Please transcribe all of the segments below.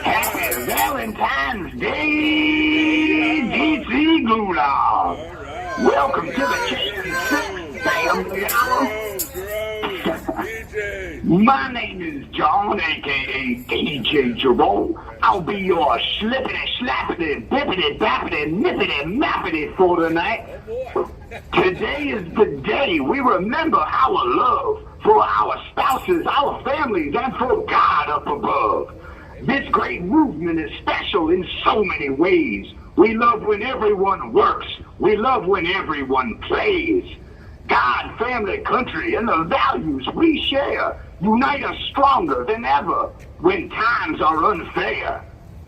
Happy Valentine's Day, DC Gulag. Welcome to the Kansas Family Hour. My name is Jon, a.k.a. DJ Jerome. I'll be your slippity-slappity, bippity-bappity, nippity-mappity for tonight. Today is the day we remember our love for our spouses, our families, and for God up above. This great movement is special in so many ways. We love when everyone works. We love when everyone plays. God, family, country, and the values we share unite us stronger than ever when times are unfair.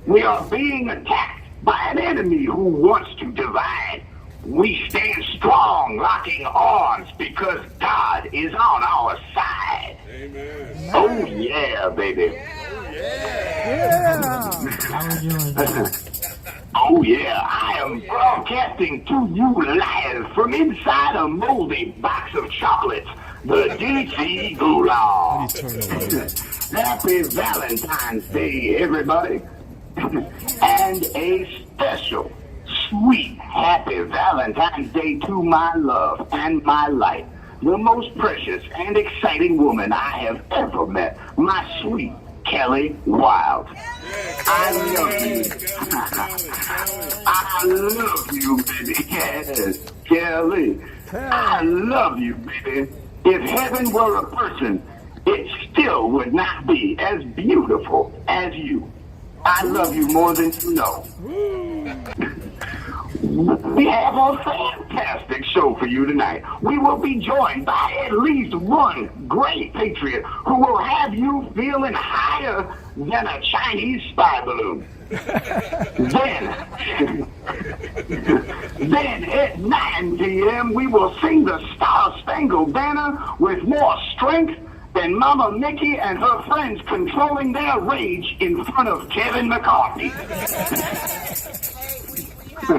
We are being attacked by an enemy who wants to divide. We stand strong, locking arms, because God is on our side. Amen. Oh, yeah, baby. Yeah. Oh, yeah. I am broadcasting to you live from inside a moldy box of chocolates, the DC Gulag. Happy Valentine's Day, everybody. And a special, sweet, happy Valentine's Day to my love and my life, the most precious and exciting woman I have ever met, my sweet Kelly Wild. I love you. I love you, baby. Yes, Kelly. I love you, baby. If heaven were a person, it still would not be as beautiful as you. I love you more than you know. We have a fantastic show for you tonight. We will be joined by at least one great patriot who will have you feeling higher than a Chinese spy balloon. Then at 9 p.m. we will sing the Star-Spangled Banner with more strength than Mama Mickey and her friends controlling their rage in front of Kevin McCarthy.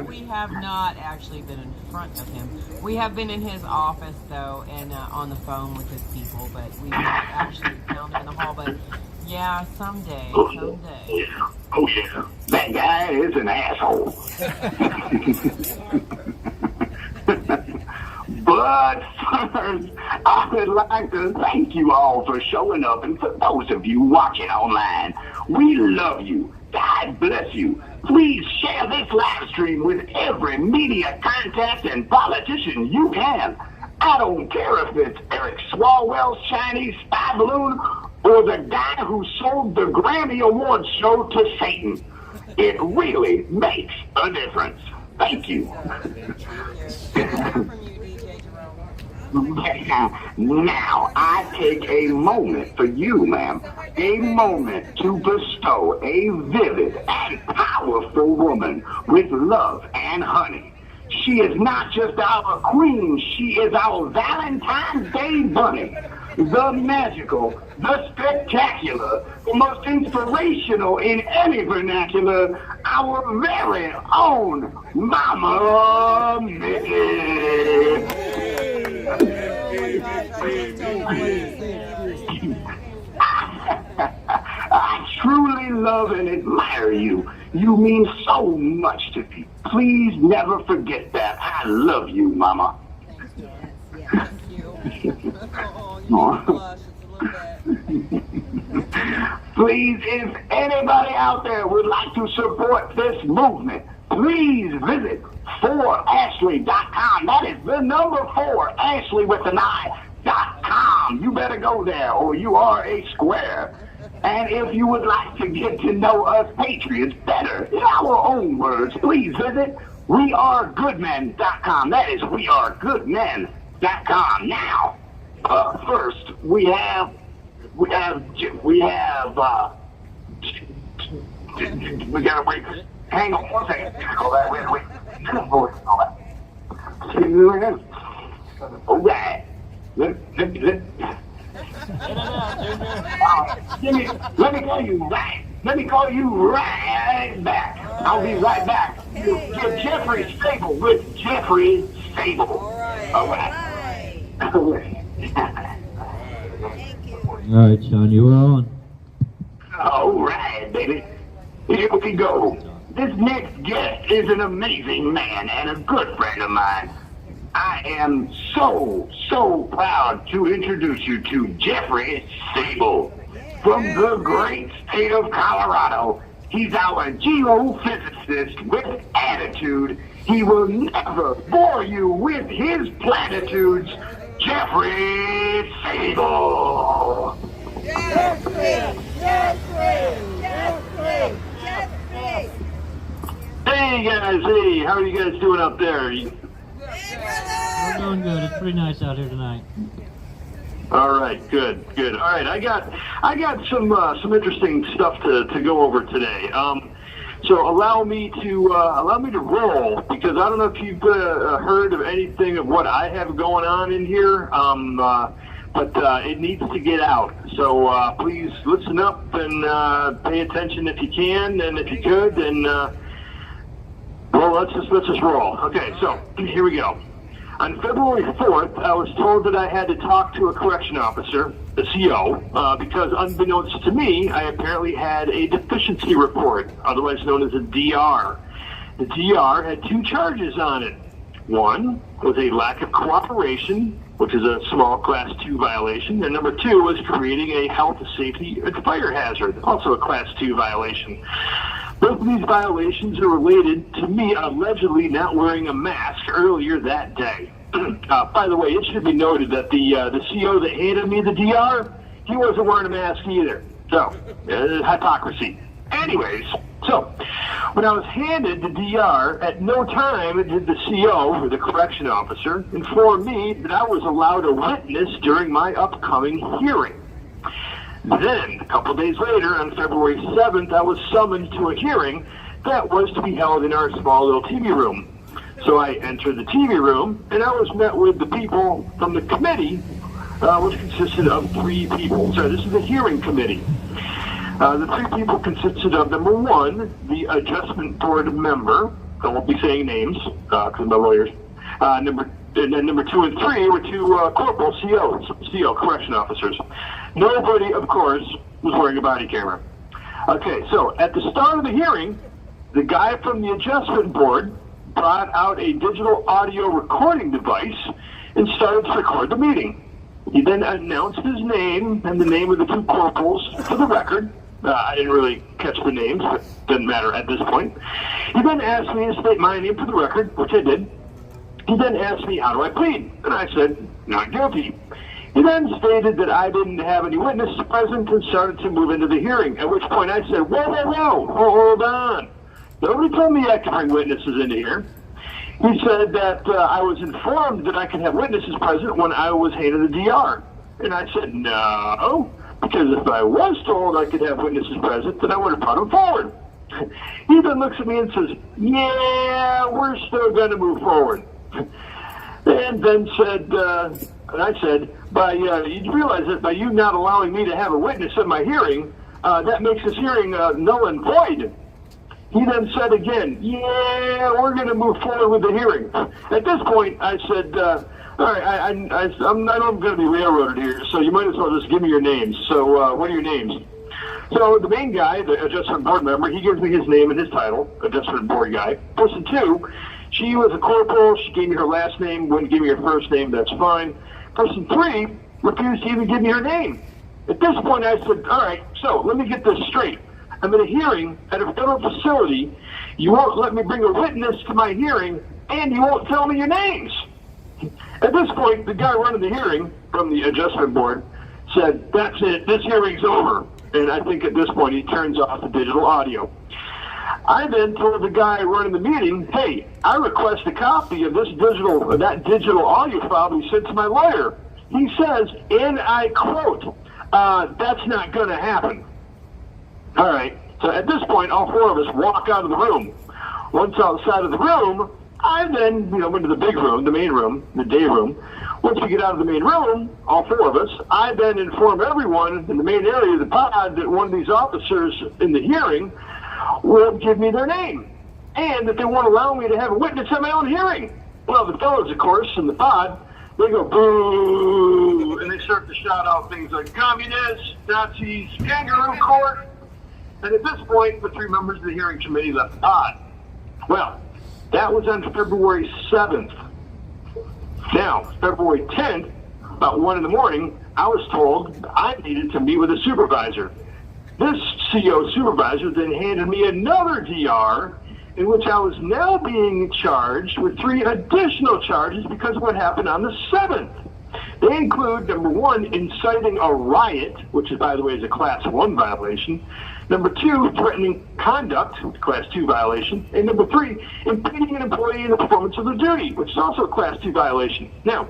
We have not actually been in front of him. We have been in his office, though, and on the phone with his people, but we've not actually found him in the hall. But, yeah, someday. Oh, yeah. That guy is an asshole. But first, I would like to thank you all for showing up, and for those of you watching online, we love you. God bless you. Please share this live stream with every media contact and politician you can. I don't care if it's Eric Swalwell's Chinese spy balloon or the guy who sold the Grammy Awards show to Satan. It really makes a difference. Thank you. Now, I take a moment for you, ma'am, a moment to bestow a vivid and powerful woman with love and honey. She is not just our queen, she is our Valentine's Day bunny. The magical, the spectacular, the most inspirational in any vernacular, our very own Mama Mickey. I truly love and admire you. You mean so much to me. Please never forget that. I love you, Mama. Thank you. Oh, you blush. It's a little bit. Please, if anybody out there would like to support this movement, please visit 4ashley.com. That is the number 4, Ashley with an I.com. You better go there or you are a square. And if you would like to get to know us patriots better, in our own words, please visit wearegoodmen.com. That is wearegoodmen.com. Now, up first, we have we gotta wait. Hang on one second. Hold that. Wait. Hold that. All right. Let me call you right back. I'll be right back. Get Jeffery Sable with Jeffery Sable. All right. Thank you. All right, Jon, you are on. All right, baby. Here we go. This next guest is an amazing man and a good friend of mine. I am so proud to introduce you to Jeffery Sable. From the great state of Colorado, he's our geophysicist with attitude. He will never bore you with his platitudes. Jeffery Sable. Jeffery. Hey guys, hey, how are you guys doing up there? We're doing good. It's pretty nice out here tonight. All right, good. All right, I got some interesting stuff to go over today. So allow me to roll, because I don't know if you've heard of anything of what I have going on in here, but it needs to get out. So please listen up and pay attention if you can, and if you could, and well, let's just roll. Okay, so here we go. On February 4th, I was told that I had to talk to a correction officer, the CO, because unbeknownst to me, I apparently had a deficiency report, otherwise known as a DR. The DR had 2 charges on it. One was a lack of cooperation, which is a small Class 2 violation, and number 2 was creating a health, safety, and fire hazard, also a Class 2 violation. Both of these violations are related to me allegedly not wearing a mask earlier that day. By the way, it should be noted that the CO that handed me the DR, he wasn't wearing a mask either. So, hypocrisy. Anyways, so when I was handed the DR, at no time did the CO, or the correction officer, inform me that I was allowed a witness during my upcoming hearing. Then, a couple days later, on February 7th, I was summoned to a hearing that was to be held in our small little TV room. So I entered the TV room, and I was met with the people from the committee, which consisted of 3 people. So this is the hearing committee. The 3 people consisted of, number 1, the adjustment board member. I won't be saying names, because my lawyers. Number 2 and 3 were 2 corporal CO, correction officers. Nobody, of course, was wearing a body camera. Okay, so at the start of the hearing, the guy from the adjustment board brought out a digital audio recording device and started to record the meeting. He then announced his name and the name of the 2 corporals for the record. I didn't really catch the names, but it doesn't matter at this point. He then asked me to state my name for the record, which I did. He then asked me, how do I plead? And I said, not guilty. He then stated that I didn't have any witnesses present and started to move into the hearing, at which point I said, whoa, hold on. Nobody told me I could bring witnesses into here. He said that I was informed that I could have witnesses present when I was handed the DR. And I said, no, because if I was told I could have witnesses present, then I would have brought them forward. He then looks at me and says, yeah, we're still going to move forward. And then said, and I said, you realize that by you not allowing me to have a witness at my hearing, that makes this hearing null and void. He then said again, yeah, we're going to move forward with the hearing. At this point, I said, all right, I know I'm going to be railroaded here, so you might as well just give me your names. So what are your names? So the main guy, the adjustment board member, he gives me his name and his title, adjustment board guy. Person 2, she was a corporal. She gave me her last name, wouldn't give me her first name. That's fine. Person 3 refused to even give me her name. At this point, I said, all right, so let me get this straight. I'm in a hearing at a federal facility. You won't let me bring a witness to my hearing, and you won't tell me your names. At this point, the guy running the hearing from the adjustment board said, that's it, this hearing's over. And I think at this point, he turns off the digital audio. I then told the guy running the meeting, hey, I request a copy of that digital audio file to be sent to my lawyer. He says, and I quote, That's not going to happen. All right. So at this point, all four of us walk out of the room. Once outside of the room, I then, went to the big room, the main room, the day room. Once we get out of the main room, all four of us, I then inform everyone in the main area of the pod that one of these officers in the hearing will give me their name and that they won't allow me to have a witness at my own hearing. Well, the fellows, of course, in the pod, they go boo, and they start to shout out things like communists, Nazis, kangaroo court. And at this point, the three members of the hearing committee left the pod. Well, that was on February 7th. Now, February 10th, about 1 in the morning, I was told I needed to meet with a supervisor. This CO supervisor then handed me another DR in which I was now being charged with 3 additional charges because of what happened on the 7th. They include, number 1, inciting a riot, which, by the way, is a Class 1 violation. Number 2, threatening conduct, Class 2 violation. And number 3, impeding an employee in the performance of their duty, which is also a Class 2 violation. Now,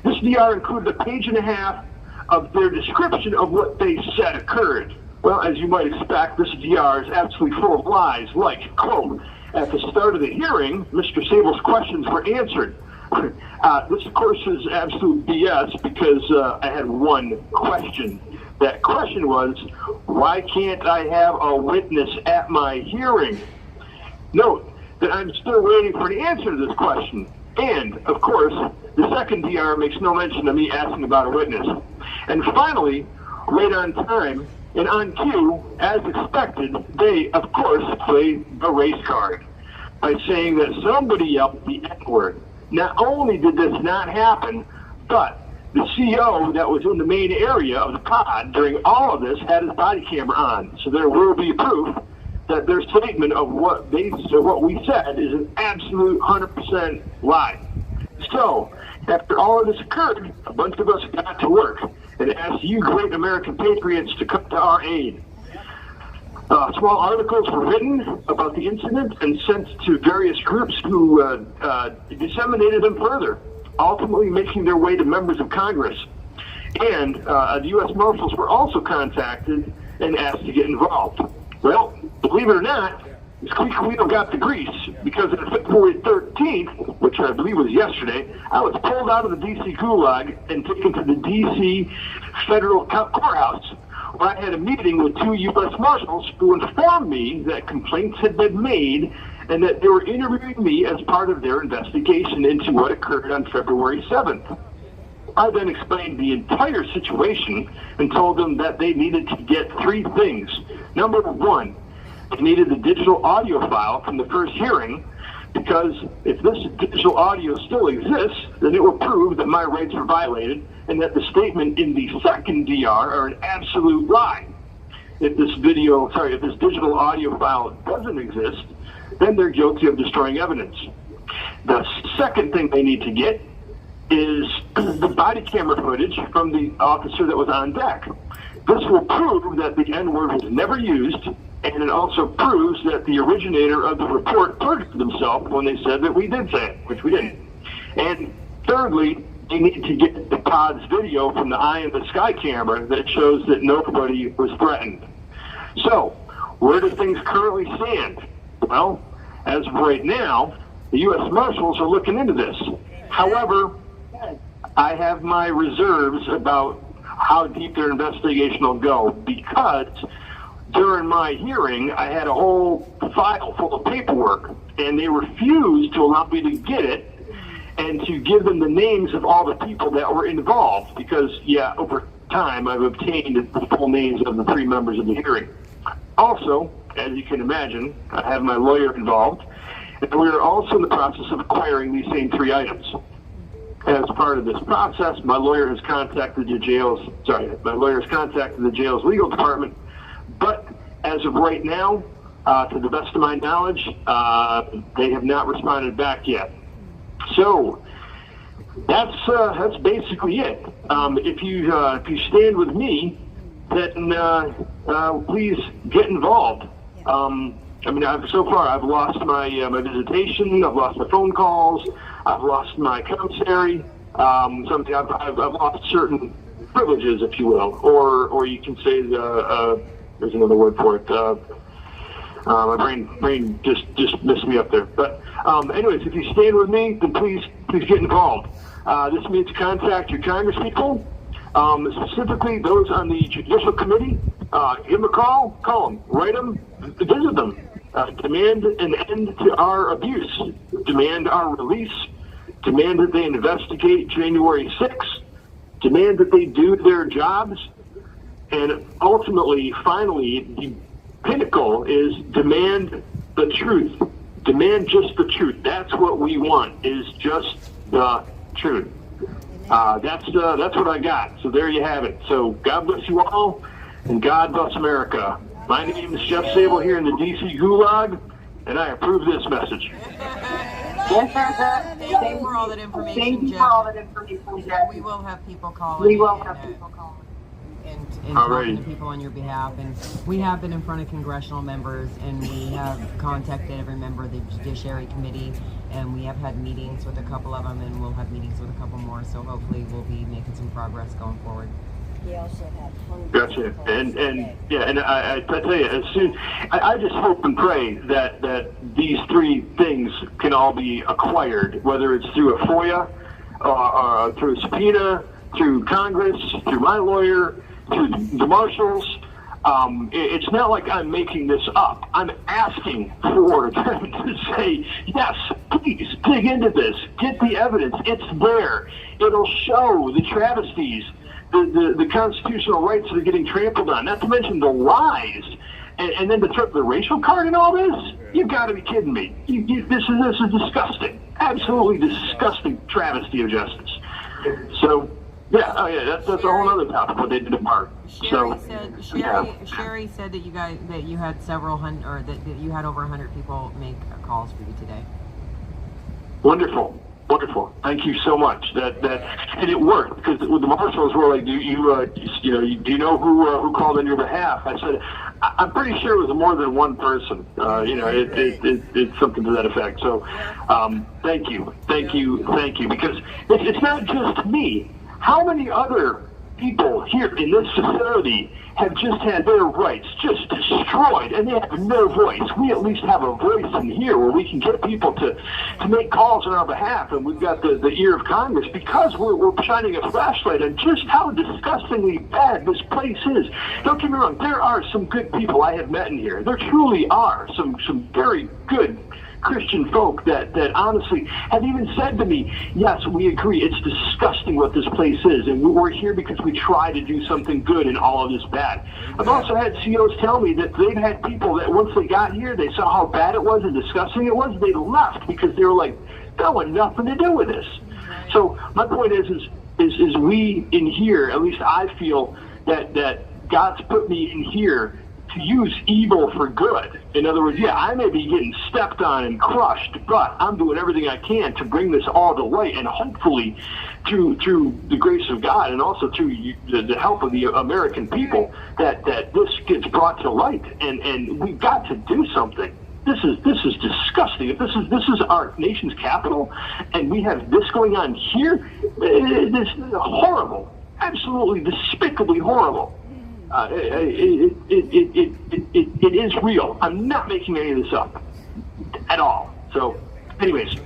this DR included a page and a half of their description of what they said occurred. Well, as you might expect, this DR is absolutely full of lies, like, quote, at the start of the hearing, Mr. Sable's questions were answered. This, of course, is absolute BS because I had one question. That question was, why can't I have a witness at my hearing? Note that I'm still waiting for an answer to this question. And, of course, the second DR makes no mention of me asking about a witness. And finally, right on time and on cue, as expected, they, of course, played a race card by saying that somebody yelled the N-word. Not only did this not happen, but the CO that was in the main area of the pod during all of this had his body camera on. So there will be proof that their statement of what we said is an absolute 100% lie. So, after all of this occurred, a bunch of us got to work and asked you great American patriots to come to our aid. Small articles were written about the incident and sent to various groups who disseminated them further, ultimately making their way to members of Congress. And the U.S. Marshals were also contacted and asked to get involved. Well, believe it or not, Squeaky got the grease, because on February 13th, which I believe was yesterday, I was pulled out of the D.C. gulag and taken to the D.C. federal courthouse, where I had a meeting with 2 U.S. Marshals who informed me that complaints had been made and that they were interviewing me as part of their investigation into what occurred on February 7th. I then explained the entire situation and told them that they needed to get 3 things. Number 1, they needed the digital audio file from the first hearing, because if this digital audio still exists, then it will prove that my rights were violated and that the statement in the second DR are an absolute lie. If this digital audio file doesn't exist, then they're guilty of destroying evidence. The second thing they need to get is the body camera footage from the officer that was on deck. This will prove that the N-word was never used, and it also proves that the originator of the report perjured themselves when they said that we did say it, which we didn't. And thirdly, they need to get the pod's video from the eye in the sky camera that shows that nobody was threatened. So, where do things currently stand? Well, as of right now, the U.S. Marshals are looking into this. However, I have my reserves about how deep their investigation will go, because during my hearing, I had a whole file full of paperwork, and they refused to allow me to get it and to give them the names of all the people that were involved, because, over time, I've obtained the full names of the 3 members of the hearing. Also, as you can imagine, I have my lawyer involved, and we are also in the process of acquiring these same 3 items. As part of this process, my lawyer has contacted the jail's legal department, but as of right now, to the best of my knowledge, they have not responded back yet. So that's basically it. If you stand with me, then please get involved. So far I've lost my visitation, I've lost my phone calls, I've lost my commissary. I've lost certain privileges, if you will, or you can say there's another word for it. My brain just messed me up there. But anyways, if you stand with me, then please get involved. This means contact your congresspeople, specifically those on the Judicial Committee. Give them a call them, write them, visit them. Demand an end to our abuse. Demand our release. Demand that they investigate January 6th. Demand that they do their jobs. And ultimately, finally, the pinnacle is demand the truth. Demand just the truth. That's what we want, is just the truth. That's what I got. So there you have it. So God bless you all, and God bless America. My name is Jeff Sable here in the D.C. Gulag, and I approve this message. Thank you for all that information, Jeff. We will have people calling. And talking to people on your behalf. And we have been in front of congressional members, and we have contacted every member of the Judiciary Committee, and we have had meetings with a couple of them, and we'll have meetings with a couple more. So hopefully we'll be making some progress going forward. We also have Gotcha. And I tell you, as soon I just hope and pray that these three things can all be acquired, whether it's through a FOIA, through a subpoena, through Congress, through my lawyer, through the marshals. It's not like I'm making this up. I'm asking for them to say, yes, please dig into this. Get the evidence. It's there. It'll show the travesties, the constitutional rights that are getting trampled on, not to mention the lies. And then to throw the racial card in all this? You've got to be kidding me. This is disgusting. Absolutely disgusting travesty of justice. So, that's a whole other topic, what they did at Mark. Sherry said that you had several hundred, or that you had over 100 people make calls for you today. Wonderful. Thank you so much. And it worked, because the marshals were like, do you know who called on your behalf? I said, I'm pretty sure it was more than one person. It's something to that effect. So, thank you, because it's not just me. How many other people here in this facility have just had their rights just destroyed, and they have no voice? We at least have a voice in here where we can get people to make calls on our behalf, and we've got the ear of Congress, because we're shining a flashlight on just how disgustingly bad this place is. Don't get me wrong, there are some good people I have met in here. There truly are some very good Christian folk that honestly have even said to me, yes, we agree, it's disgusting what this place is, and we're here because we try to do something good in all of this bad. I've also had CEOs tell me that they've had people that once they got here, they saw how bad it was and disgusting it was, they left because they were like, that had nothing to do with this. So my point is we in here, at least I feel that God's put me in here to use evil for good. In other words, I may be getting stepped on and crushed, but I'm doing everything I can to bring this all to light, and hopefully through the grace of God, and also through the help of the American people, that this gets brought to light, and we've got to do something. This is disgusting. If this is our nation's capital, and we have this going on here, this is horrible, absolutely despicably horrible. It is real. I'm not making any of this up at all. So, anyways,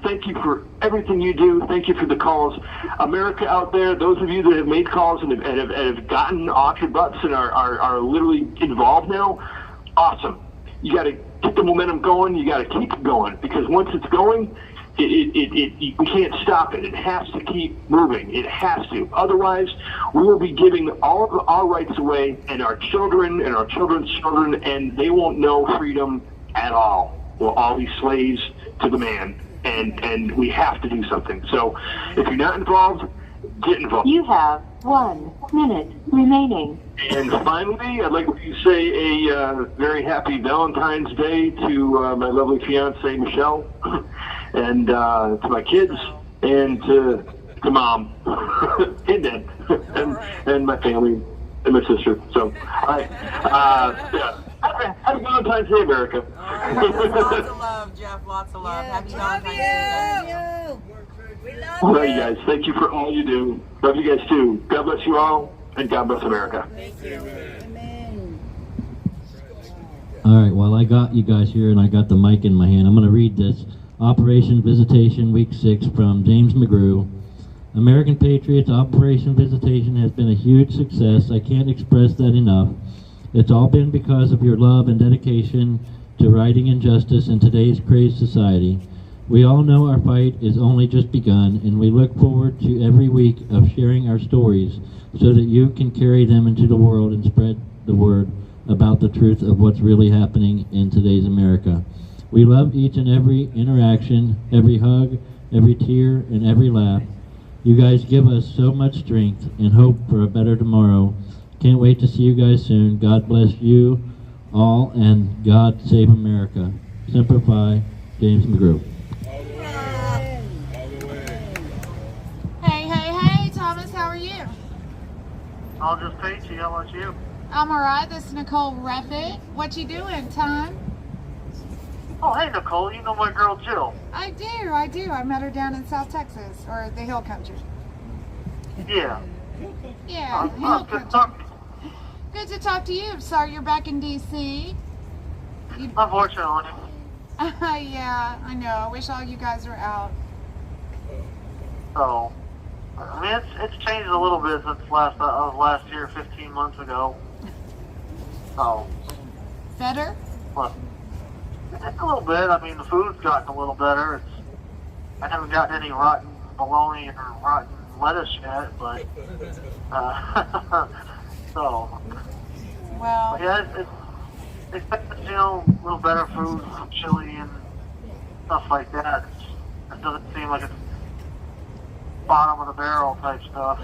thank you for everything you do. Thank you for the calls. America out there, those of you that have made calls and have gotten off your butts and are literally involved now, awesome. You got to get the momentum going. You got to keep it going, because once it's going, we can't stop it. It has to keep moving. It has to. Otherwise, we will be giving all of our rights away, and our children and our children's children, and they won't know freedom at all. We'll all be slaves to the man, and we have to do something. So if you're not involved, get involved. You have 1 minute remaining. And finally, I'd like to say a very happy Valentine's Day to my lovely fiancée, Michelle, and to my kids, and to Mom, and Dad, and my family, and my sister. So, happy Valentine's Day, America. Lots of love, Jeff. Lots of love. Happy Valentine's Day. All right, you guys. Thank you for all you do. Love you guys too. God bless you all, and God bless America. Amen. All right, well, I got you guys here, and I got the mic in my hand. I'm going to read this. Operation Visitation, Week 6, from James McGrew. American Patriots, Operation Visitation has been a huge success. I can't express that enough. It's all been because of your love and dedication to righting injustice in today's crazed society. We all know our fight is only just begun, and we look forward to every week of sharing our stories so that you can carry them into the world and spread the word about the truth of what's really happening in today's America. We love each and every interaction, every hug, every tear, and every laugh. You guys give us so much strength and hope for a better tomorrow. Can't wait to see you guys soon. God bless you all, and God save America. Semper Fi, James McGrew. Hey, Thomas, how are you? I'll just peachy. How about you? I'm alright. This is Nicole Reddick. What you doing, Tom? Oh, hey, Nicole. You know my girl Jill. I do. I met her down in South Texas, or the Hill Country. Yeah. Yeah, Hill Country. Good to talk to you. Sorry you're back in D.C. Unfortunately. Yeah, I know. I wish all you guys were out. So, I mean, it's changed a little bit since last year, 15 months ago. So, Better? but a little bit. I mean, the food's gotten a little better. I haven't gotten any rotten bologna or rotten lettuce yet, but so. Well, But yeah, it's a little better food, some chili and stuff like that. It doesn't seem like it's bottom of the barrel type stuff.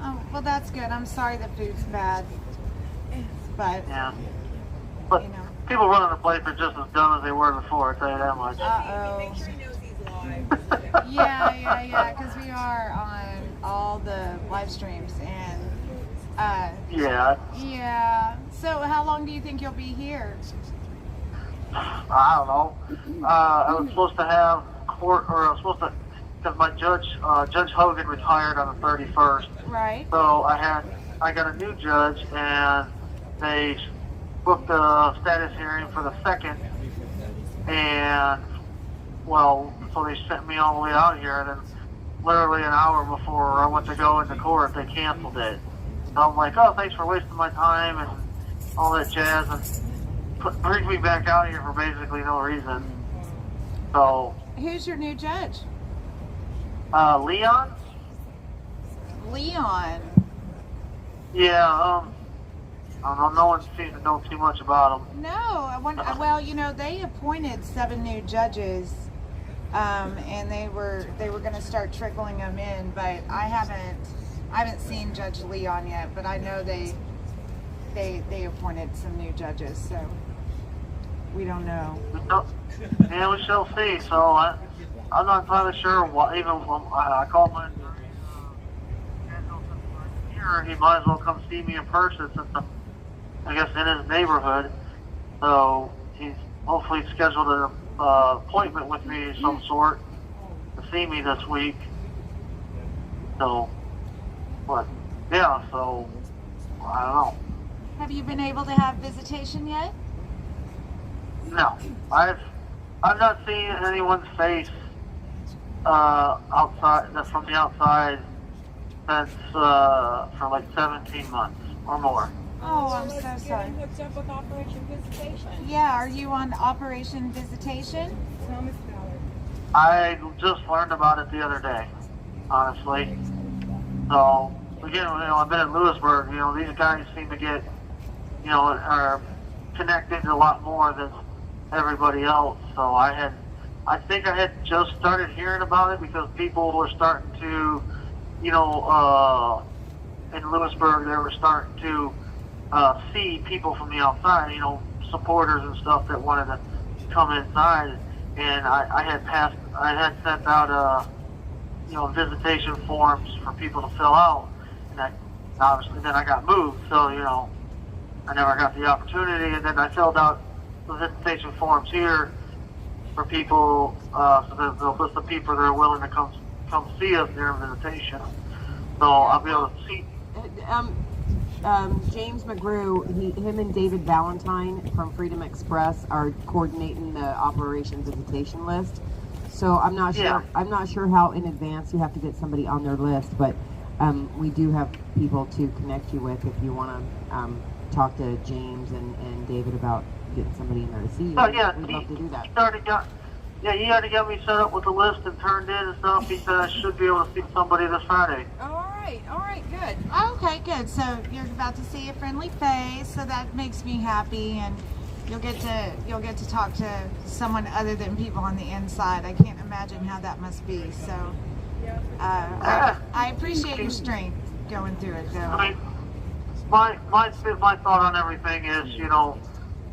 oh, well, that's good. I'm sorry the food's bad. But, Yeah. But you know. people running the place are just as dumb as they were before, I'll tell you that much. Uh-oh. Yeah, because we are on all the live streams, and Yeah, so how long do you think you'll be here? I don't know. I was supposed to have court, or I was supposed to, because my Judge Hogan retired on the 31st. Right. So I got a new judge, and they booked a status hearing for the 2nd, and, well, so they sent me all the way out here, and then literally an hour before I went to go into court, they canceled it. So I'm like, oh, thanks for wasting my time, and all that jazz, and brings me back out here for basically no reason. So, Who's your new judge? Leon? Leon. Yeah, I don't know, no one seems to know too much about him. No, I wonder. Well, you know, they appointed 7 new judges, and they were going to start trickling them in, but I haven't seen Judge Leon yet, but I know they appointed some new judges, so we don't know. Yeah, we shall see. So I'm not entirely sure what. Even when I called my here, he might as well come see me in person since I'm, I guess, in his neighborhood. So he's hopefully scheduled an appointment with me of some sort to see me this week. So, but yeah, so I don't know. Have you been able to have visitation yet? No, I've not seen anyone's face outside from the outside since for like 17 months or more. Oh, I'm so sorry. Hooked up with Operation Visitation. Yeah, are you on Operation Visitation? Thomas Ballard. I just learned about it the other day, honestly. So again, I've been in Lewisburg. These guys seem to get, are connected a lot more than everybody else. So I think I had just started hearing about it because people were starting to, in Lewisburg, they were starting to see people from the outside, supporters and stuff that wanted to come inside. And I had sent out, visitation forms for people to fill out. And obviously then I got moved, so, I never got the opportunity. And then I filled out the visitation forms here for people, so there's a list of people that are willing to come see us during visitation. So I'll be able to see. James McGrew, him and David Valentine from Freedom Express are coordinating the Operation Visitation list. So I'm not sure. Yeah. I'm not sure how in advance you have to get somebody on their list, but we do have people to connect you with if you want to talk to James and David about getting somebody in there to see you. Oh yeah, we'd love to do that. He already got me set up with the list and turned in and stuff. He said I should be able to see somebody this Friday. All right, good. Okay, good. So you're about to see a friendly face, so that makes me happy, and you'll get to talk to someone other than people on the inside. I can't imagine how that must be. So I appreciate your strength going through it, though. I mean, my thought on everything is, you know,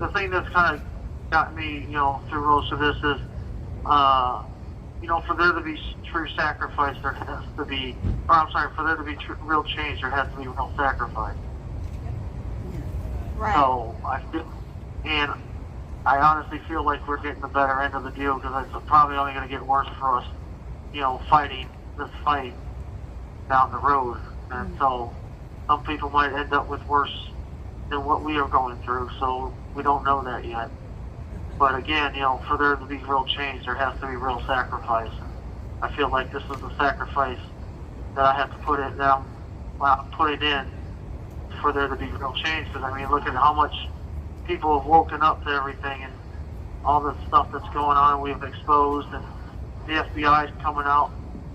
the thing that's kind of got me, you know, through most of this is, you know, for there to be true sacrifice, there has to be, for there to be real change, there has to be real sacrifice. Right. So I honestly feel like we're getting the better end of the deal, because it's probably only going to get worse for us, you know, fighting this fight down the road. And so some people might end up with worse than what we are going through, so we don't know that yet. But again, you know, for there to be real change, there has to be real sacrifice. I feel like this is the sacrifice that I have to put in for there to be real change. Because, I mean, look at how much people have woken up to everything and all the stuff that's going on we've exposed, and the FBI is coming out,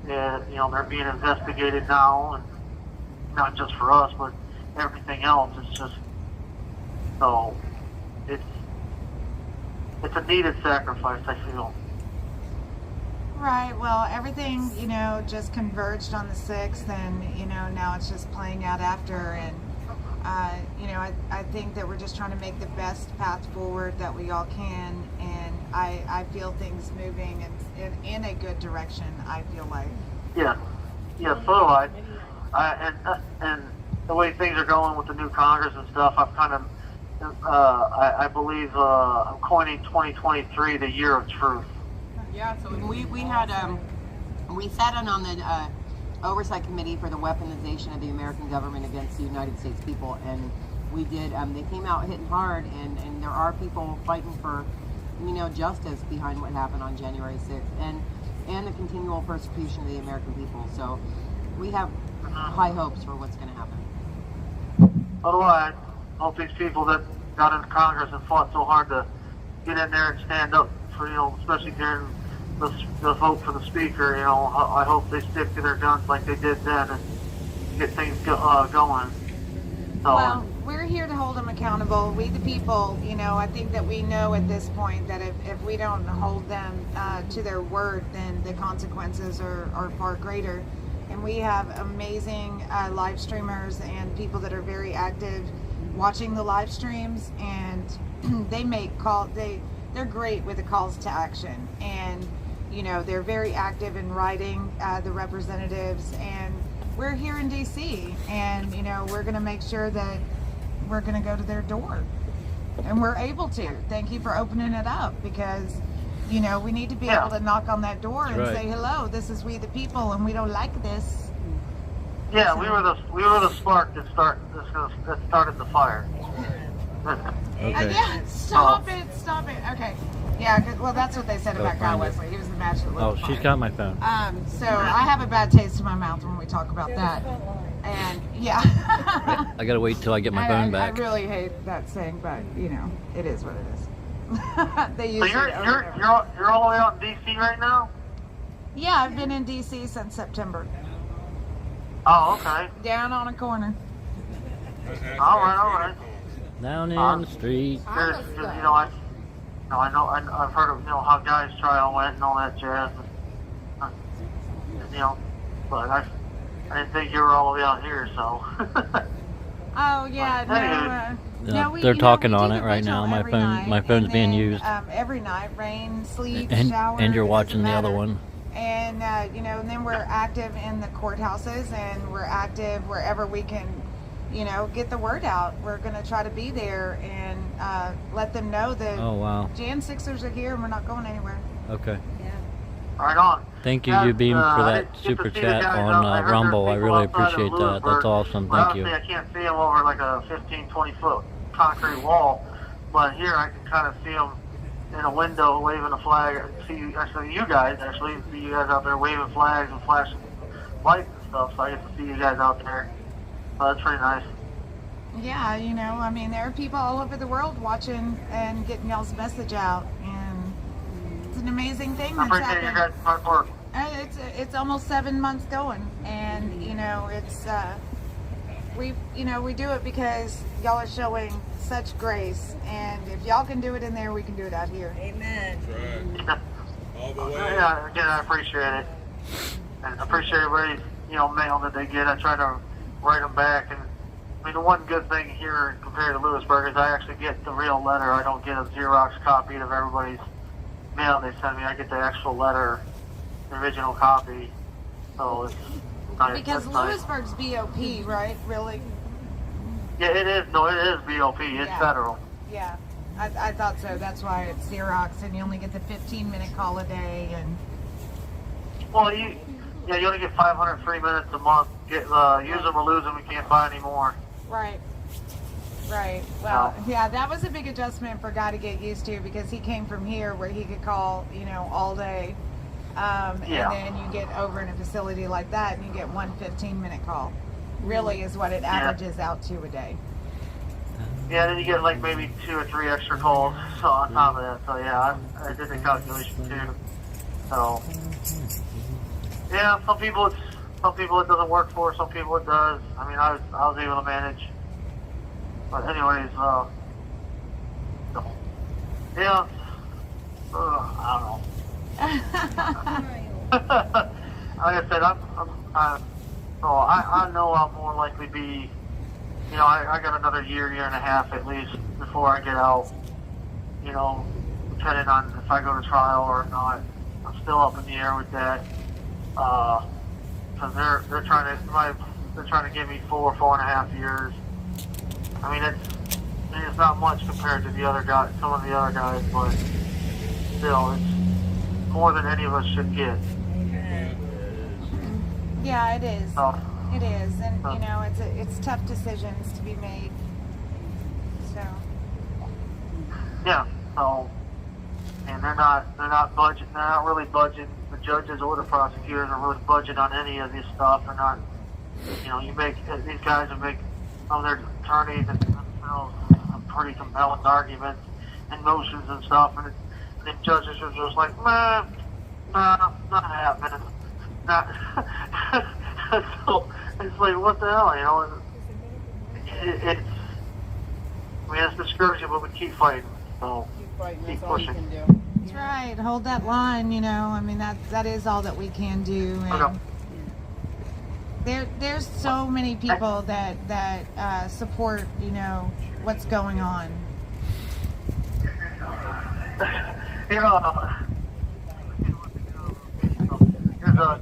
and, you know, they're being investigated now, and not just for us, but everything else. It's just, so it's a needed sacrifice, I feel. Right. Well, everything, you know, just converged on the 6th, and, you know, now it's just playing out after. And, you know, I think that we're just trying to make the best path forward that we all can. And I feel things moving in a good direction, I feel like. Yeah, so do I. And the way things are going with the new Congress and stuff, I've kind of, I believe I'm coining 2023 the year of truth. Yeah, so we had we sat in on the oversight committee for the weaponization of the American government against the United States people, and we did. They came out hitting hard, and there are people fighting for, you know, justice behind what happened on January 6th, and the continual persecution of the American people. So we have high hopes for what's going to happen. So do I. Hope these people that got into Congress and fought so hard to get in there and stand up for, you know, especially during the vote for the speaker, you know, I hope they stick to their guns like they did then and get things going. So, well, we're here to hold them accountable. We the people, you know, I think that we know at this point that if we don't hold them to their word, then the consequences are far greater. And we have amazing live streamers and people that are very active watching the live streams, and they make they're great with the calls to action, and, you know, they're very active in writing the representatives, and we're here in DC, and, you know, we're going to make sure that we're going to go to their door, and we're able to. Thank you for opening it up, because, you know, we need to be able to knock on that door and say, hello, this is we the people, and we don't like this. Yeah, we were the spark that started the fire. Okay. Yeah, stop it. Okay. Yeah, well, that's what they said about Guy Wesley. He was the match that lit the fire. She's got my phone. So I have a bad taste in my mouth when we talk about that. And yeah. I gotta wait till I get my phone back. I really hate that saying, but, you know, it is what it is. They use So you're all the way out in DC right now? Yeah, I've been in DC since September. Oh, okay. Down on a corner. All right. Down in the street. I've heard of, you know, how Guy's trial went and all that jazz. You know, but I didn't think you were all the way out here, so. Oh yeah, no. They're talking on it right now. My phone's being used. Every night, rain, sleet, And shower. you're watching the other one. And you know, and then we're active in the courthouses, and we're active wherever we can, you know, get the word out. We're going to try to be there and let them know that Oh wow. Jan Sixers are here and we're not going anywhere. Okay. Yeah. Right on. Thank you, Yeah, Beam, for I that didn't get to super see the chat guys on out. I heard Rumble. there's I people really outside of appreciate that. That's Lewisburg. awesome. Well, Thank you. obviously, I can't see them over like a 15, 20-foot concrete wall, but here I can kind of see them in a window waving a flag. See you guys out there waving flags and flashing lights and stuff, so I get to see you guys out there. So that's pretty nice. Yeah, you know, I mean, there are people all over the world watching and getting y'all's message out, and it's an amazing thing I that's appreciate you happened. guys' hard work. It's almost 7 months going, and you know, it's we do it because y'all are showing such grace, and if y'all can do it in there, we can do it out here. Amen. All the way. Yeah, again, I appreciate it. And I appreciate everybody's, mail that they get. I try to write them back. And I mean, the one good thing here compared to Lewisburg is I actually get the real letter. I don't get a Xerox copy of everybody's mail they send me. I get the actual letter, the original copy. So it's nice. Because That's nice. Lewisburg's BOP, right? Really? Yeah, it is. No, it is BOP. It's Yeah. federal. Yeah, I thought so. That's why it's Xerox, and you only get the 15-minute call a day, and Well, you only get 500 free minutes a month. Use them or lose them. You can't buy any more. right. Well, yeah, that was a big adjustment for Guy to get used to, because he came from here where he could call, all day, and then you get over in a facility like that, and you get one 15-minute call. Really is what it averages out to a day. Yeah, then you get like maybe 2 or 3 extra calls on top of that. So yeah, I did the calculation too. So yeah, some people it doesn't work for. Some people it does. I mean, I was able to manage. But anyways, yeah, I don't know. Like I said, I know I'll more likely be. I got another year and a half at least before I get out. Depending on if I go to trial or not. I'm still up in the air with that. Because they're trying to give me 4.5 years. I mean, it's not much compared to some of the other guys, but still, it's more than any of us should get. Yeah, it is. So, It is, and it's tough decisions to be made. So yeah, so, and they're not budging. They're not really budging. The judges or the prosecutors are really budging on any of this stuff. They're not. These guys make some of their attorneys and themselves some pretty compelling arguments and motions and stuff, and the judges are just like, nah, not happening. So it's like, what the hell, it's discouraging, but we keep fighting. So keep pushing. that's right. Hold that line. I mean, that is all that we can do. And Okay. there's so many people that support what's going on. Here's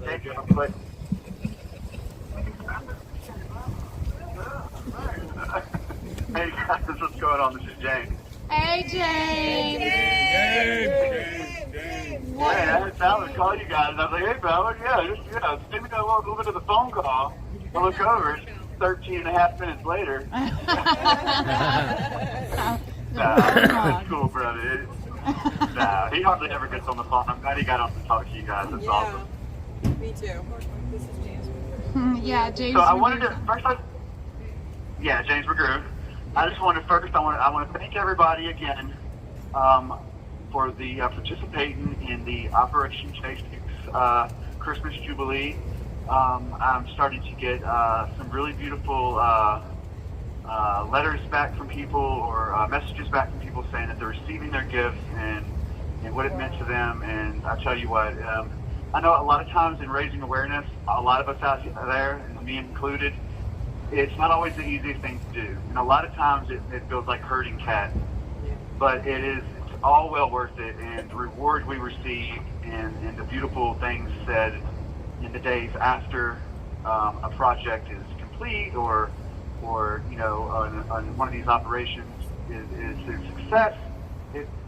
Jake real quick. Hey guys, what's going on? This is James. Hey, James. Hey, I had Ballard call you guys, and I was like, hey, Ballard, send me a little bit of the phone call. I look over, it's 13 and a half minutes later. Nah, it's cool, brother. Nah, he hardly ever gets on the phone. I'm glad he got on to talk to you guys. That's awesome. Me too. This is James. Yeah, James. So I wanted to James McGrew. I just wanted I want to thank everybody again for the participating in the Operation Chase Christmas Jubilee. I'm starting to get some really beautiful letters back from people or messages back from people saying that they're receiving their gifts and what it meant to them. And I tell you what, I know a lot of times in raising awareness, a lot of us out there, and me included, it's not always the easiest thing to do. And a lot of times it feels like herding cats. But it's all well worth it, and the reward we receive and the beautiful things said in the days after a project is complete or on one of these operations is a success,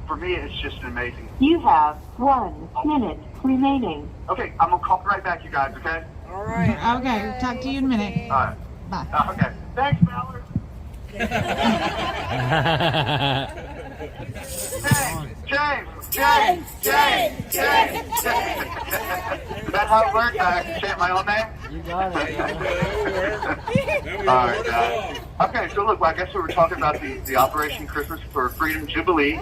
For me, it's just amazing. You have 1 minute remaining. Okay, I'm gonna call right back, you guys. Okay. All right. Okay, talk to you in a minute. All right. Bye. Okay. Thanks, Ballard. James. Is that how it works? I have to chant my own name? You got it. All right. Okay, so look, I guess we were talking about the Operation Christmas for Freedom Jubilee,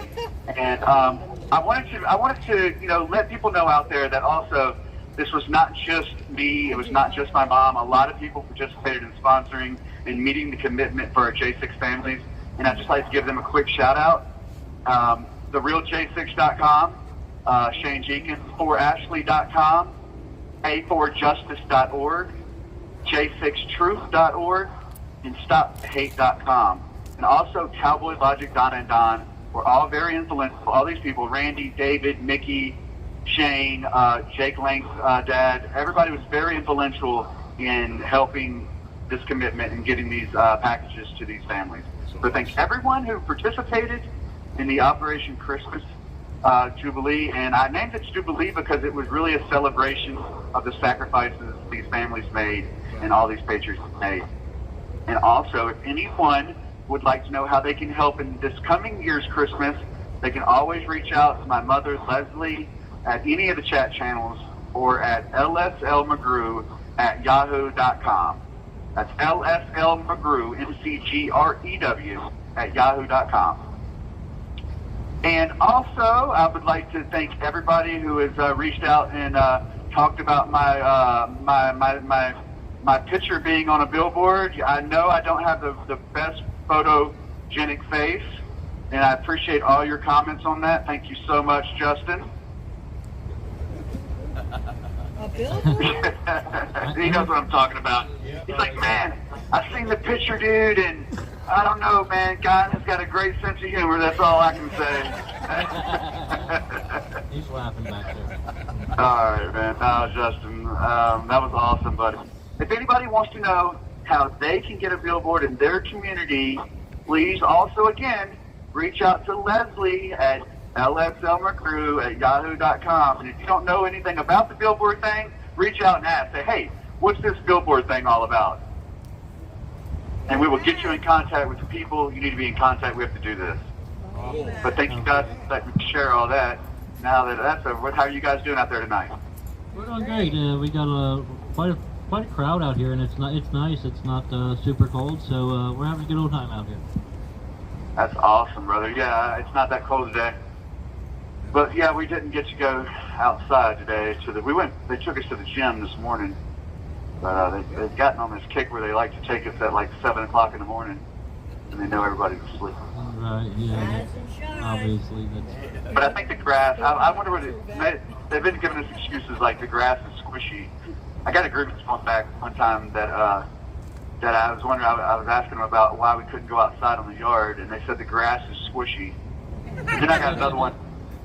and I wanted to, let people know out there that also this was not just me, it was not just my mom. A lot of people participated in sponsoring and meeting the commitment for our J6 families, and I'd just like to give them a quick shout out. TheRealJ6.com, Shane Jenkins, 4Ashley.com, A4Justice.org, J6Truth.org, and StopHate.com. And also Cowboy Logic, Donna and Don were all very influential. All these people, Randy, David, Mickey, Shane, Jake Lang's dad, everybody was very influential in helping this commitment and getting these packages to these families. So thanks everyone who participated in the Operation Christmas Jubilee, and I named it Jubilee because it was really a celebration of the sacrifices these families made and all these patriots made. And also, if anyone would like to know how they can help in this coming year's Christmas, they can always reach out to my mother, Leslie, at any of the chat channels or at lslmcgrew@yahoo.com. That's lslmcgrew, MCGREW, @yahoo.com. And also, I would like to thank everybody who has reached out and talked about my picture being on a billboard. I know I don't have the best photogenic face, and I appreciate all your comments on that. Thank you so much, Justin. A billboard? He knows what I'm talking about. He's like, man, I seen the picture, dude, and I don't know, man. God has got a great sense of humor. That's all I can say. He's laughing back there. All right, man. No, Justin, that was awesome, buddy. If anybody wants to know how they can get a billboard in their community, please also, again, reach out to Leslie at lslmcgrew@yahoo.com. And if you don't know anything about the billboard thing, reach out and ask. Say, hey, what's this billboard thing all about? And we will get you in contact with the people you need to be in contact with to do this. But thank you guys for letting me share all that. Now that that's over, how are you guys doing out there tonight? We're doing great. We got quite a crowd out here, and it's nice. It's not super cold, so we're having a good old time out here. That's awesome, brother. Yeah, it's not that cold today. But yeah, we didn't get to go outside today. They took us to the gym this morning. But they've gotten on this kick where they like to take us at like 7 o'clock in the morning, and they know everybody's asleep. Right, yeah. Obviously, that's... But I think the grass, I wonder what they've been giving us excuses like the grass is squishy. I got a group one time that I was wondering, I was asking them about why we couldn't go outside on the yard, and they said the grass is squishy. And then I got another one.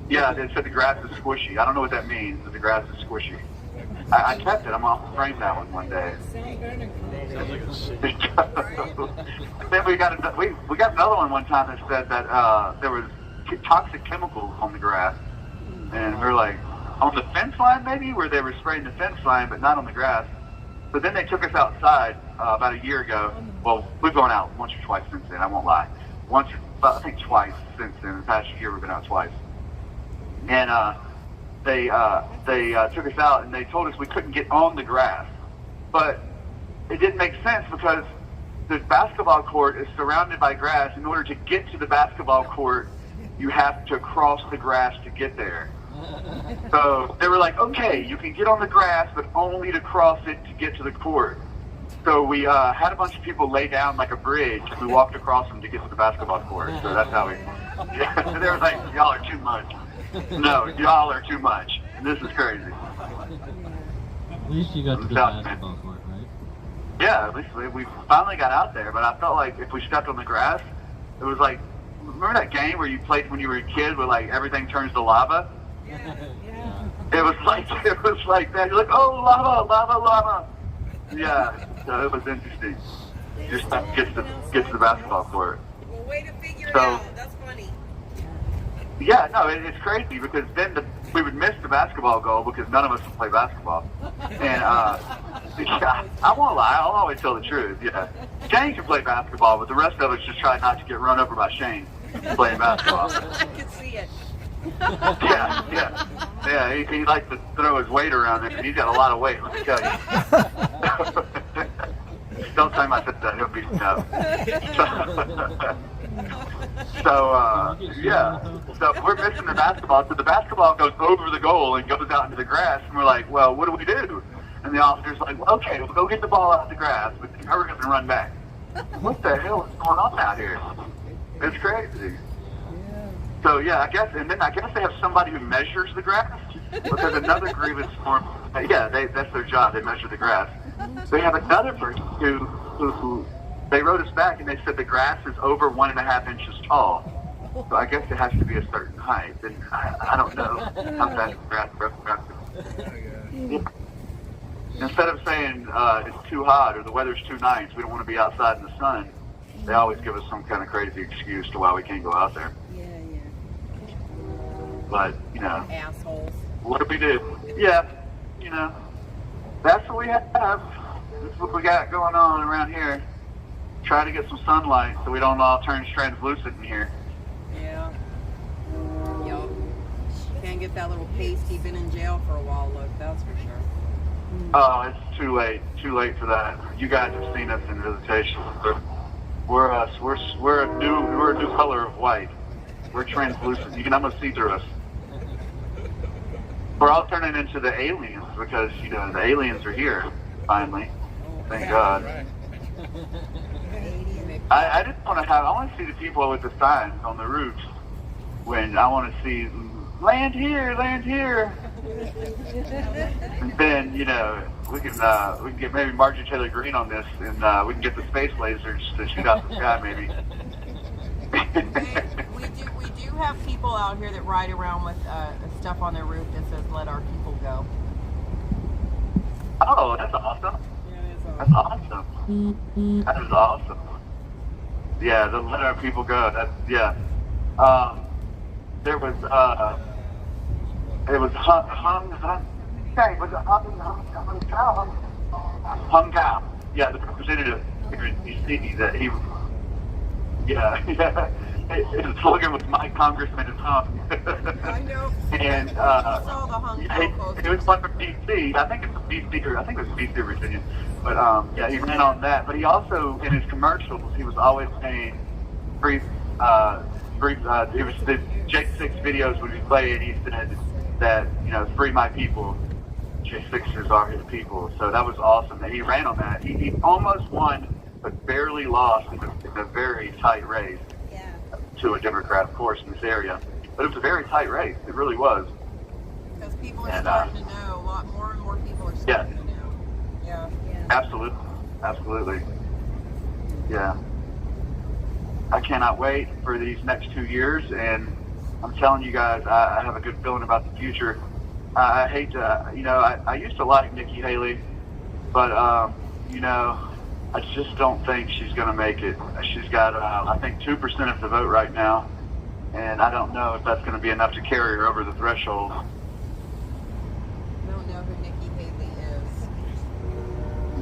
Yeah, they said the grass is squishy. I don't know what that means, but the grass is squishy. I kept it. I'm off the frame that one day. Then we got another one time that said that there was toxic chemicals on the grass, and we were like, on the fence line maybe, where they were spraying the fence line, but not on the grass. But then they took us outside about a year ago. Well, we've gone out once or twice since then. I won't lie. I think twice since then. The past year we've been out twice. And they took us out and they told us we couldn't get on the grass. But it didn't make sense because the basketball court is surrounded by grass. In order to get to the basketball court, you have to cross the grass to get there. So they were like, okay, you can get on the grass, but only to cross it to get to the court. So we had a bunch of people lay down like a bridge. We walked across them to get to the basketball court. So that's how we... Yeah, they were like, y'all are too much. No, y'all are too much. This is crazy. At least you got to the basketball court, right? Yeah, at least we finally got out there. But I felt like if we stepped on the grass, it was like, remember that game where you played when you were a kid where like everything turns to lava? Yeah. It was like that. You're like, oh, lava, lava, lava. Yeah, so it was interesting. Just get to the basketball court. Well, way to figure it out. That's funny. Yeah, no, it's crazy because then we would miss the basketball goal because none of us would play basketball. And yeah, I won't lie, I'll always tell the truth. Yeah, Shane can play basketball, but the rest of us just try not to get run over by Shane playing basketball. I can see it. Yeah. He likes to throw his weight around there, and he's got a lot of weight. Let me tell you. Don't tell him I said that; he'll be no. So we're missing the basketball. So the basketball goes over the goal and goes out into the grass, and we're like, well, what do we do? And the officer's like, well, okay, we'll go get the ball out of the grass, but hurry up and run back. What the hell is going on out here? It's crazy. So yeah, I guess they have somebody who measures the grass because another grievance form. Yeah, that's their job. They measure the grass. They have another person who they wrote us back and they said the grass is over 1.5 inches tall. So I guess it has to be a certain height. And I don't know how fast the grass grows. Instead of saying it's too hot or the weather's too nice, we don't want to be outside in the sun, they always give us some kind of crazy excuse to why we can't go out there. Yeah. But, Assholes. what do we do? Yeah, that's what we have. That's what we got going on around here. Try to get some sunlight so we don't all turn translucent in here. Yeah. Yup. Can't get that little pasty. Been in jail for a while look, that's for sure. Oh, it's too late. Too late for that. You guys have seen us in visitation. We're us. We're a new color of white. We're translucent. You can almost see through us. We're all turning into the aliens because the aliens are here finally. Thank God. I just want to see the people with the signs on the roofs when I want to see land here, land here. And then we can get maybe Marjorie Taylor Greene on this, and we can get the space lasers to shoot out the sky maybe. We do have people out here that ride around with stuff on their roof that says "Let our people go." Oh, that's awesome. That's awesome. That is awesome. Yeah, the "Let our people go." That's there was it was Hung Cow. Yeah, the representative here in D.C. that he. Yeah. His slogan was "My Congressman is hung." I know. And I saw the hung it was one from D.C. I think it was D.C. or Virginia. But he ran on that. But he also, in his commercials, he was always saying it was the J6 videos when he played. He said that free my people. J6ers are his people. So that was awesome that he ran on that. He almost won, but barely lost in a very tight race. To a Democrat, of course, in this area. But it was a very tight race. It really was. Because people are starting to know. A lot more and more people are starting to know. Yeah. Absolutely. Yeah. I cannot wait for these next 2 years, and I'm telling you guys, I have a good feeling about the future. I hate to, I used to like Nikki Haley, but, I just don't think she's going to make it. She's got, I think, 2% of the vote right now, and I don't know if that's going to be enough to carry her over the threshold. I don't know who Nikki Haley is.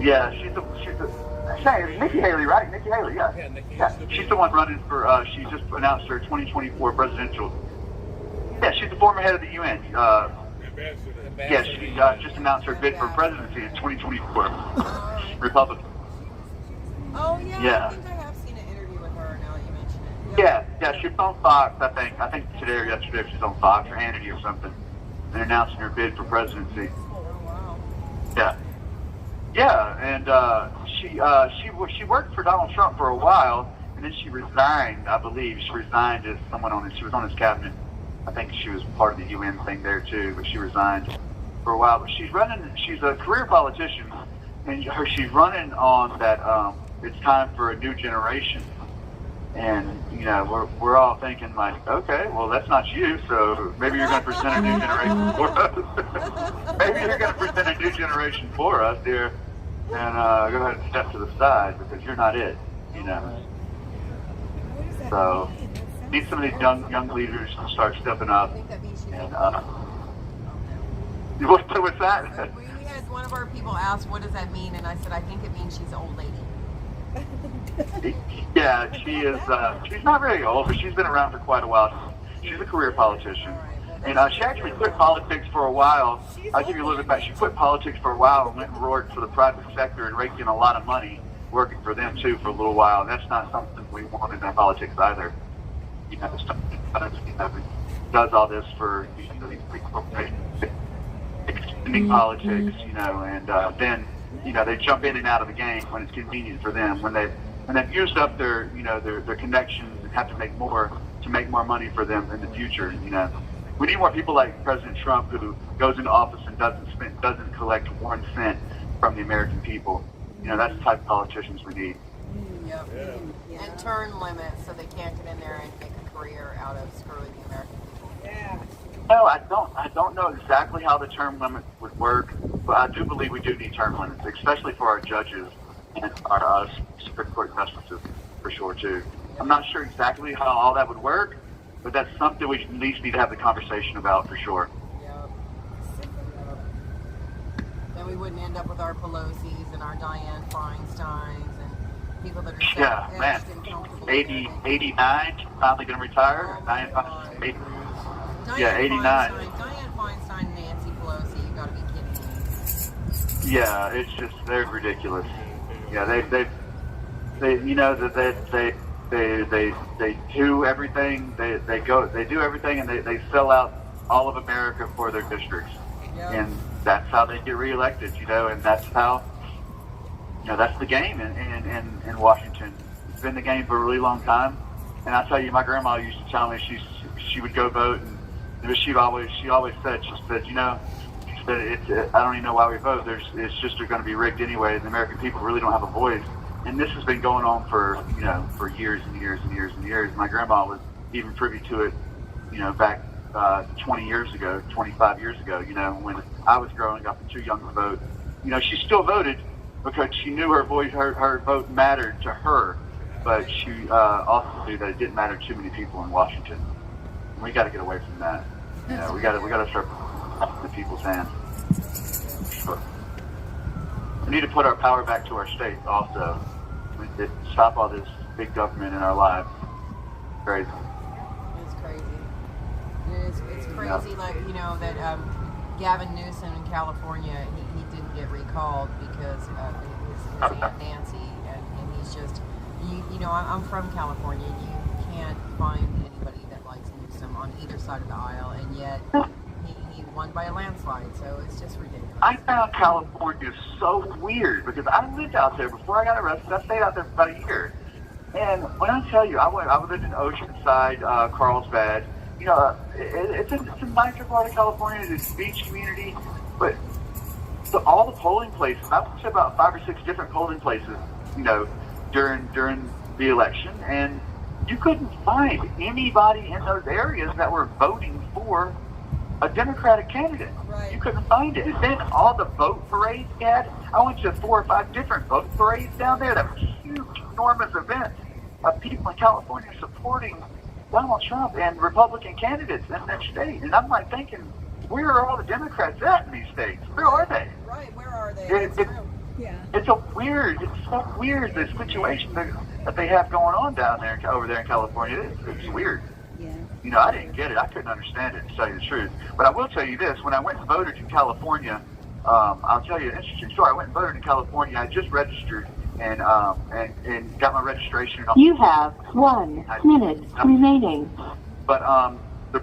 Yeah, she's Nikki Haley, right? Nikki Haley, yeah. Yeah, she's the one running for, she just announced her 2024 presidential. Yeah, she's the former head of the UN. Yeah, she just announced her bid for presidency in 2024. Republican. Oh, yeah. I think I have seen an interview with her now that you mention it. Yeah, she's on Fox, I think. I think today or yesterday she's on Fox or Hannity or something. And announcing her bid for presidency. Oh, wow. Yeah, and she worked for Donald Trump for a while, and then she resigned, I believe. She resigned as she was on his cabinet. I think she was part of the UN thing there too, but she resigned for a while. But she's a career politician, and she's running on that, it's time for a new generation. And, we're all thinking like, okay, well, that's not you, so maybe you're going to present a new generation for us. Maybe you're going to present a new generation for us here, and go ahead and step to the side because you're not it, So, need some of these young leaders to start stepping up. I think that means she's And old. what's that? We had one of our people ask, what does that mean? And I said, I think it means she's an old lady. Yeah, she is. She's not very old, but she's been around for quite a while. She's a career politician. And she actually quit politics for a while. I'll give you a little bit back. She quit politics for a while and went and worked for the private sector and raked in a lot of money working for them, too, for a little while. And that's not something we want in our politics either. You know, does all this for these big corporations, extending politics, you know, and then, you know, they jump in and out of the game when it's convenient for them. When they've used up their, you know, their connections and have to make more money for them in the future, you know. We need more people like President Trump who goes into office and doesn't collect 1 cent from the American people. You know, that's the type of politicians we need. Yep. Yeah. And term limits so they can't get in there and make a career out of screwing the American people. Yeah. No, I don't know exactly how the term limit would work, but I do believe we do need term limits, especially for our judges and our Supreme Court justices, for sure, too. I'm not sure exactly how all that would work, but that's something we at least need to have the conversation about, for sure. Yep. Then we wouldn't end up with our Pelosi's and our Dianne Feinsteins and people that are man. and comfortable. 89, finally going to retire. Oh Dianne Feinstein. Yeah, 89. Dianne Feinstein, Nancy Pelosi, you got to be kidding me. Yeah, it's just, they're ridiculous. Yeah, they you know, that they do everything. They do everything, and they sell out all of America for their districts, and that's how they get reelected. You know, and that's how, you know, that's the game in Washington. It's been the game for a really long time. And I tell you, my grandma used to tell me she would go vote, and she always said, you know, I don't even know why we vote. It's just they're going to be rigged anyway. The American people really don't have a voice. And this has been going on for, you know, for years and years and years and years. My grandma was even privy to it, you know, back 20 years ago, 25 years ago, you know, when I was growing up and too young to vote. You know, she still voted because she knew her voice, her vote mattered to her, but she also knew that it didn't matter to too many people in Washington. And we got to get away from that. You know, we got to start putting the people's hands. Sure. We need to put our power back to our states also. We need to stop all this big government in our lives. Crazy. It's crazy. It's crazy, like, you know, that Gavin Newsom in California, he didn't get recalled because his Aunt Nancy, and he's just, you know, I'm from California. You can't find anybody that likes Newsom on either side of the aisle, and yet he won by a landslide, so it's just ridiculous. I found California so weird because I lived out there before I got arrested. I stayed out there for about a year. And when I tell you, I lived in Oceanside, Carlsbad. You know, it's a nicer part of California. It's a beach community. But all the polling places, I went to about 5 or 6 different polling places, you know, during the election. And you couldn't find anybody in those areas that were voting for a Democratic candidate. Right. You couldn't find it. And then all the vote parades you had, I went to 4 or 5 different vote parades down there. That were huge, enormous events of people in California supporting Donald Trump and Republican candidates in that state. And I'm like thinking, where are all the Democrats at in these states? Where are they? Right, where are they? It's so weird, the situation that they have going on over there in California. It's weird. Yeah. You know, I didn't get it. I couldn't understand it, to tell you the truth. But I will tell you this. When I went and voted in California, I'll tell you an interesting story. I went and voted in California. I just registered and got my registration. You have 1 minute remaining. But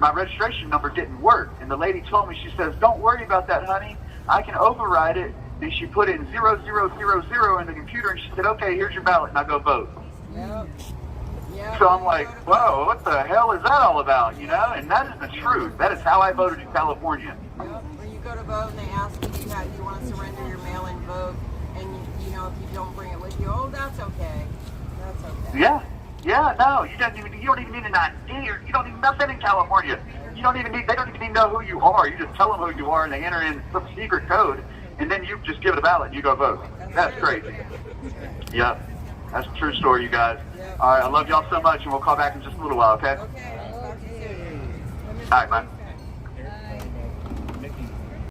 my registration number didn't work. And the lady told me, she says, don't worry about that, honey. I can override it. And she put in 0000 in the computer, and she said, okay, here's your ballot. Now go vote. Yep. So I'm like, whoa, what the hell is that all about, you know? And that is the truth. That is how I voted in California. Yep. When you go to vote and they ask you, do you want to surrender your mail-in vote? And, you know, if you don't bring it with you, oh, that's okay. That's okay. Yeah, no, you don't even need an ID, or you don't need nothing in California. They don't even know who you are. You just tell them who you are, and they enter in some secret code, and then you just give it a ballot and you go vote. That's crazy. Yep. That's a true story, you guys. All right, I love y'all so much, and we'll call back in just a little while, okay? Okay, talk to you soon. All right, bye.